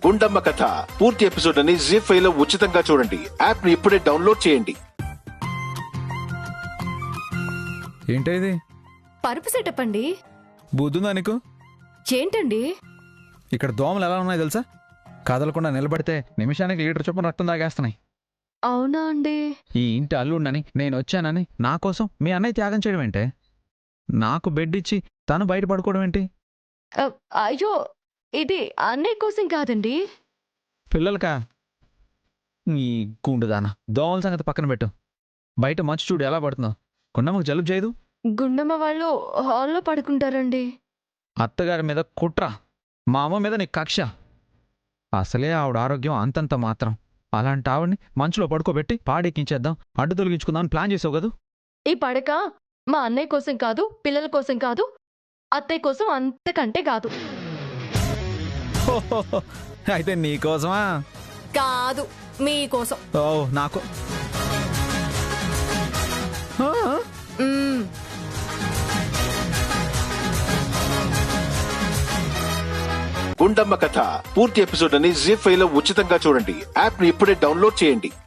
గుండమ్మ కథ పూర్తి ఎపిసోడ్ అని జీ5 లో ఉచితంగా చూడండి. యాప్ ని ఇప్పుడే డౌన్లోడ్ చేయండి. ఏంటది? పరుపు సెటప్ అండి. బుద్ధుందా నీకు? ఏంటండి? ఇక్కడ దోమలు ఎలా ఉన్నాయి తెలుసా? కదలకుండా నిలబడితే నిమిషానికి లీటర్ చొప్పున రక్తం తాగేస్తున్నాయి. అవునా అండి? ఈ ఇంటి అల్లుండని నేను వచ్చానని నా కోసం మీ అన్నయ్య త్యాగం చేయడం ఏంటే? నాకు బెడ్ ఇచ్చి తను బయట పడుకోవడం ఏంటి? అయ్యో, ఇది అన్నయ్య కోసం కాదండి. పిల్లలకా? ఈ గుండుదానా, దోమల సంగతి పక్కన పెట్టు. బయట మంచు చూడు ఎలా పడుతుందో. కొండమ్మకు జలుబు చేయదు. గుండమ్మ వాళ్ళు హాల్లో పడుకుంటారండి. అత్తగారి మీద కుట్ర, మా అమ్మ మీద నీ కక్ష. అసలే ఆవిడ ఆరోగ్యం అంతంత మాత్రం. అలాంటి ఆవిడ్ని మంచులో పడుకోబెట్టి పాడెక్కించేద్దాం, అడ్డు తొలగించుకుందామని ప్లాన్ చేసావు కదా. ఈ పడక మా అన్నయ్య కోసం కాదు, పిల్లల కోసం కాదు, అత్తయ్య కోసం అంతకంటే కాదు. అయితే నీకోసమా? కాదు, మీకోసం. ఓ నాకు. మ్మ్. గుండమ్మ కథ పూర్తి ఎపిసోడ్ అని జీ5 లో ఉచితంగా చూడండి. యాప్ ని ఇప్పుడే డౌన్లోడ్ చేయండి.